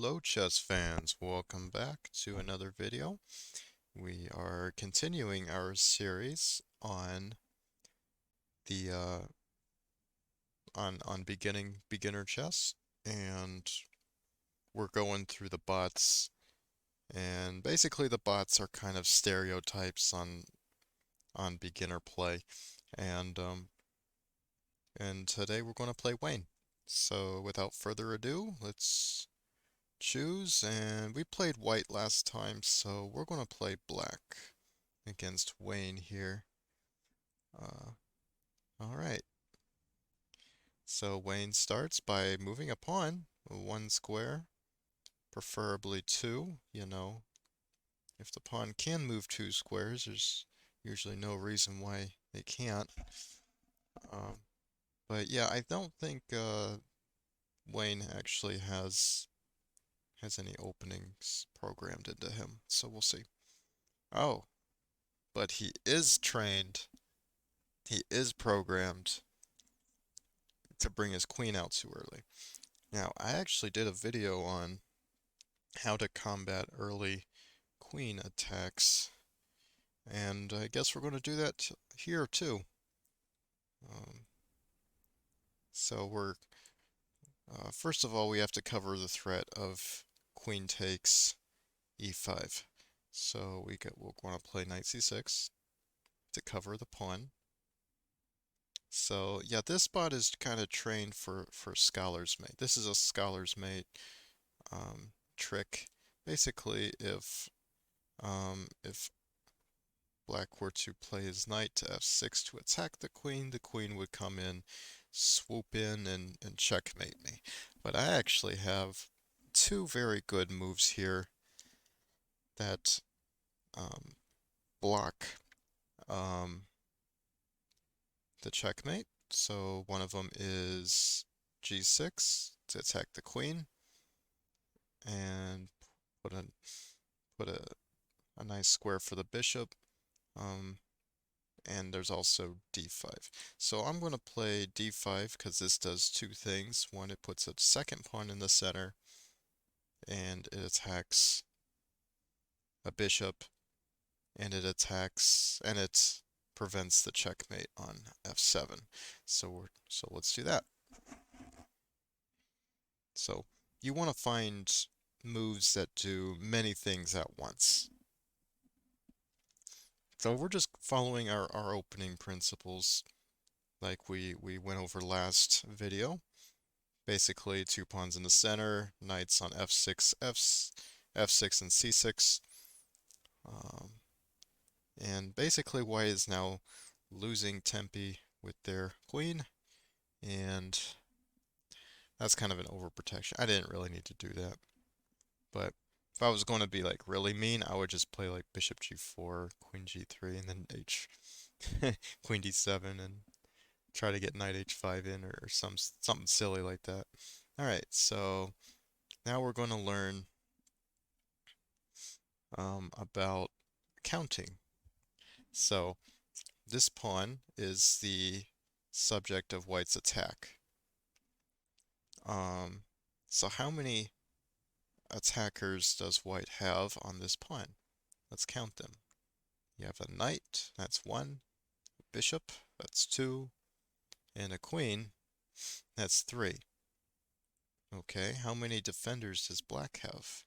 Hello chess fans, welcome back to another video. We are continuing our series on the on beginner chess, and we're going through the bots, and basically the bots are kind of stereotypes on beginner play, and and today we're going to play Wayne. So without further ado, let's choose, and we played white last time, so we're going to play black against Wayne here. Uh, all right. So Wayne starts by moving a pawn, one square, preferably two. If the pawn can move two squares, there's usually no reason why they can't. Um, but yeah, I don't think Wayne actually has any openings programmed into him, so we'll see. Oh, but he is trained. He is programmed to bring his queen out too early. Now, I actually did a video on how to combat early queen attacks, and I guess we're going to do that here too. Um, so first of all, we have to cover the threat of queen takes e5. So we'll want to play knight c6 to cover the pawn. So yeah, this spot is kind of trained for scholar's mate. This is a scholar's mate trick. Basically, if black were to play his knight to f6 to attack the queen would come in, swoop in, and checkmate me. But I actually have two very good moves here that um, block um, the checkmate. So one of them is g6 to attack the queen and put a put a nice square for the bishop. Um, and there's also d5. So I'm going to play d5 because this does two things. One, it puts a second pawn in the center, and it attacks a bishop, and it prevents the checkmate on f7. So let's do that. So you want to find moves that do many things at once. So we're just following our opening principles like we went over last video. Basically, two pawns in the center, knights on f6, f6 and c6. Um, and basically white is now losing tempi with their queen, and that's kind of an overprotection. I didn't really need to do that, but if I was going to be like really mean, I would just play like bishop g4, queen g3, and then queen d7, and try to get knight h5 in, or something silly like that. All right, so now we're going to learn about counting. So this pawn is the subject of white's attack. Um, so how many attackers does white have on this pawn? Let's count them. You have a knight, that's one, a bishop, that's two, and a queen, that's three. Okay, how many defenders does black have?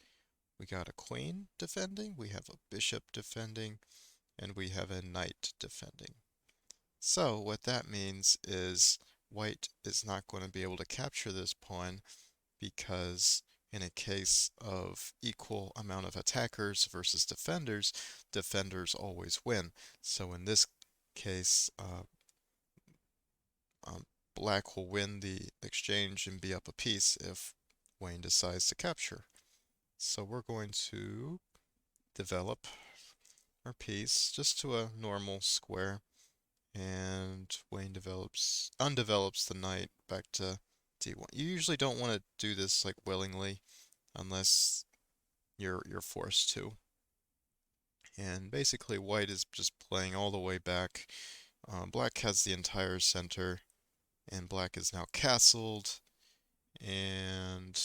We got a queen defending, we have a bishop defending, and we have a knight defending. So what that means is white is not going to be able to capture this pawn because in a case of equal amount of attackers versus defenders, defenders always win. So in this case, black will win the exchange and be up a piece if Wayne decides to capture. So we're going to develop our piece just to a normal square, and Wayne undevelops the knight back to d1. You usually don't want to do this like willingly unless you're forced to. And basically white is just playing all the way back. Black has the entire center, and black is now castled, and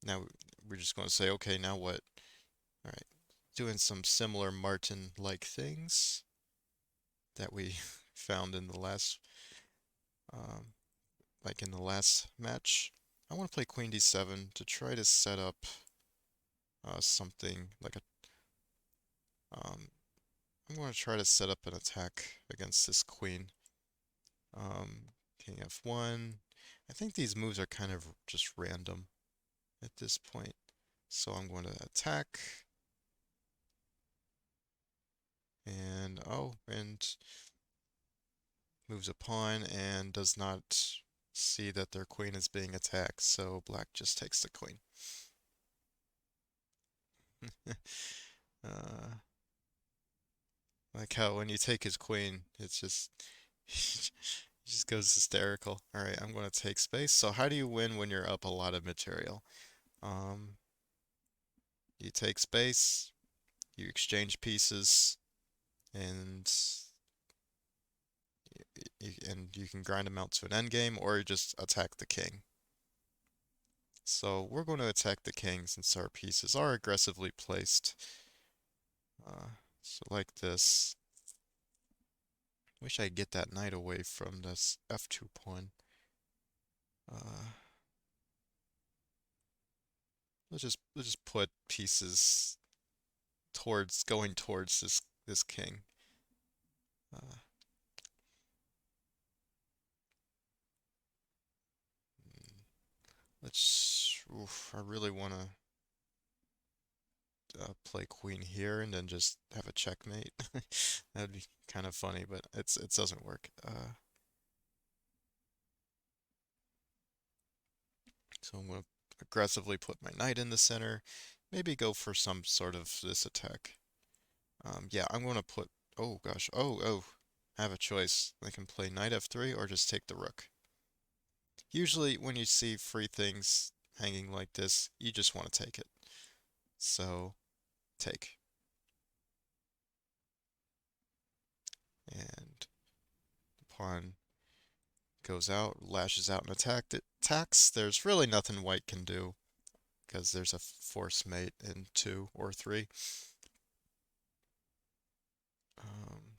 Now we're just going to say, okay, now what? All right, doing some similar Martin-like things that we found in the last, um, like in the last match. I want to play Queen D7 to try to set up something like a. Um, I'm going to try to set up an attack against this queen. King F1. I think these moves are kind of just random at this point. So I'm going to attack. And oh, and moves a pawn and does not see that their queen is being attacked. So black just takes the queen. uh, like how when you take his queen, it's just he just goes hysterical. All right, I'm going to take space. So how do you win when you're up a lot of material? Um, you take space, you exchange pieces, and you can grind them out to an endgame, or you just attack the king. So we're going to attack the king since our pieces are aggressively placed. So like this. Wish I could get that knight away from this f2 pawn. Uh, let's just put pieces towards going towards this king. Uh, let's. Oof, I really want to play queen here and then just have a checkmate. That'd be kind of funny, but it doesn't work. So I'm going to aggressively put my knight in the center. Maybe go for some sort of this attack. Yeah, I'm going to put. Oh gosh. Oh. I have a choice. I can play knight f3 or just take the rook. Usually, when you see free things hanging like this, you just want to take it. So, take. And the pawn goes out, lashes out and attacks. There's really nothing white can do because there's a force mate in 2 or 3.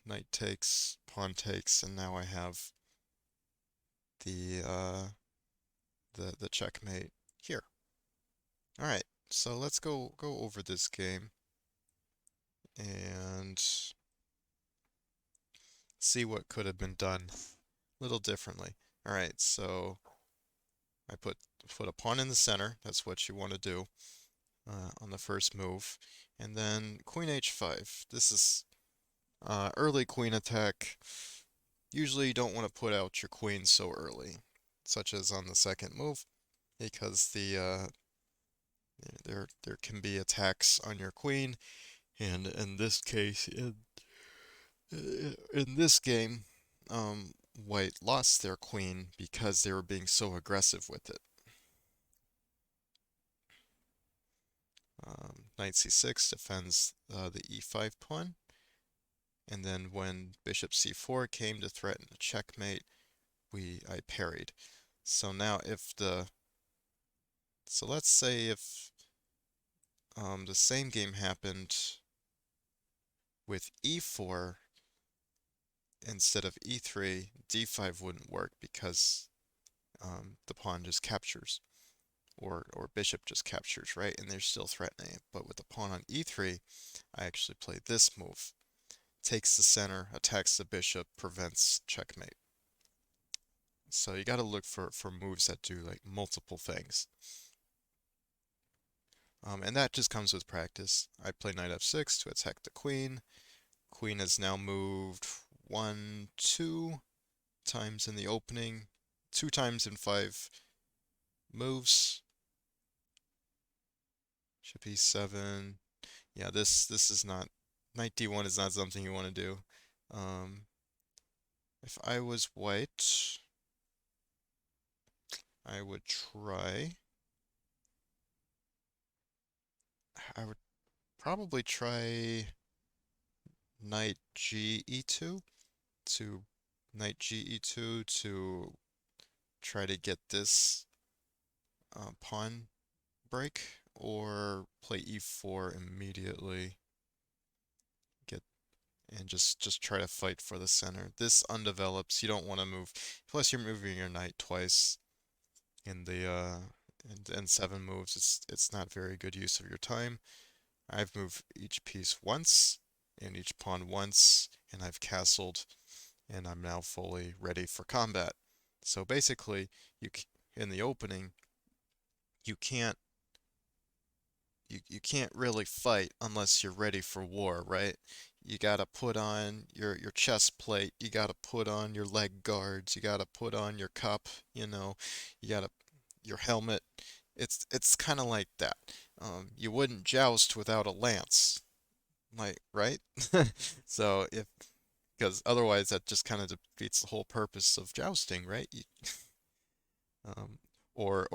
Knight takes, pawn takes, and now I have the the checkmate here. All right, so let's go over this game and see what could have been done a little differently. All right, so I put a pawn in the center. That's what you want to do on the first move, and then queen h5. This is early queen attack. Usually, you don't want to put out your queen so early, such as on the second move, because there can be attacks on your queen, and in this case, in this game, White lost their queen because they were being so aggressive with it. Knight c6 defends the e5 pawn, and then when bishop c4 came to threaten a checkmate, I parried. So now so let's say if the same game happened with e4 instead of e3, d5 wouldn't work because the pawn just captures, or bishop just captures, right? And they're still threatening it. But with the pawn on e3, I actually play this move. Takes the center, attacks the bishop, prevents checkmate. So you got to look for moves that do like multiple things. And that just comes with practice. I play knight f6 to attack the queen. Queen has now moved 1, 2 times in the opening, 2 times in 5 moves. Bishop e7. Yeah, this is not, knight d1 is not something you want to do. If I was white, I would I would probably try knight g e2 to knight g e2 to try to get this pawn break, or play e4 immediately. Get and just try to fight for the center. This undevelops. You don't want to move. Plus, you're moving your knight twice in the in 7 moves. It's not very good use of your time. I've moved each piece once and each pawn once, and I've castled, and I'm now fully ready for combat. So basically, you in the opening, you can't you can't really fight unless you're ready for war, right? You gotta put on your chest plate, you gotta put on your leg guards, you gotta put on your cup, you gotta your helmet. It's kind of like that. You wouldn't joust without a lance, like, right? So if because otherwise that just kind of defeats the whole purpose of jousting, right? Um, or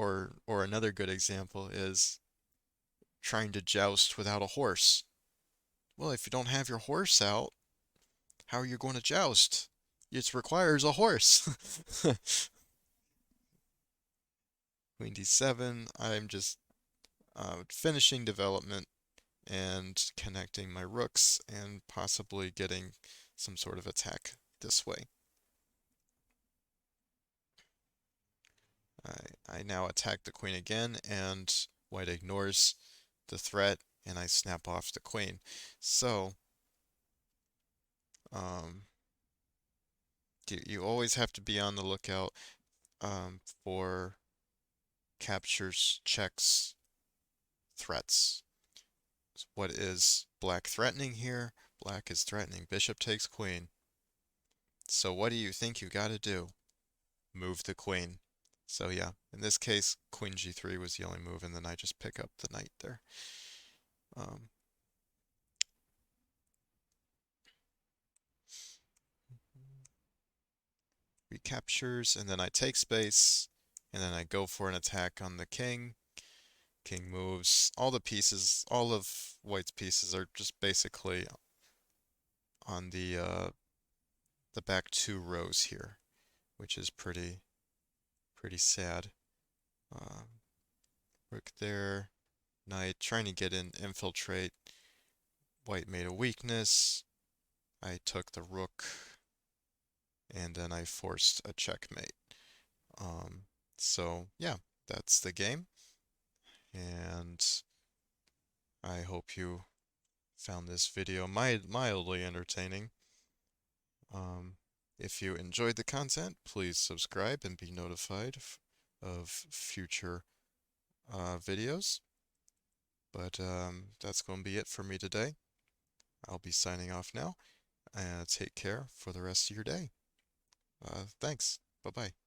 another good example is trying to joust without a horse. Well, if you don't have your horse out, how are you going to joust? It requires a horse. Queen d7, I'm just finishing development and connecting my rooks and possibly getting some sort of attack this way. I now attack the queen again, and white ignores the threat, and I snap off the queen. So, um, you always have to be on the lookout for captures, checks, threats. What is black threatening here? Black is threatening. Bishop takes queen. So what do you think you gotta do? Move the queen. So yeah, in this case, queen g3 was the only move, and then I just pick up the knight there. Um, Recaptures, and then I take space, and then I go for an attack on the king. King moves. All the pieces, all of white's pieces are just basically on the back 2 rows here, which is pretty sad. Um, Rook there, knight trying to get in, infiltrate. White made a weakness. I took the rook, and then I forced a checkmate. Um, so yeah, that's the game, and I hope you found this video mildly entertaining. Um, if you enjoyed the content, please subscribe and be notified of future videos. But that's going to be it for me today. I'll be signing off now. Take care for the rest of your day. Thanks. Bye bye.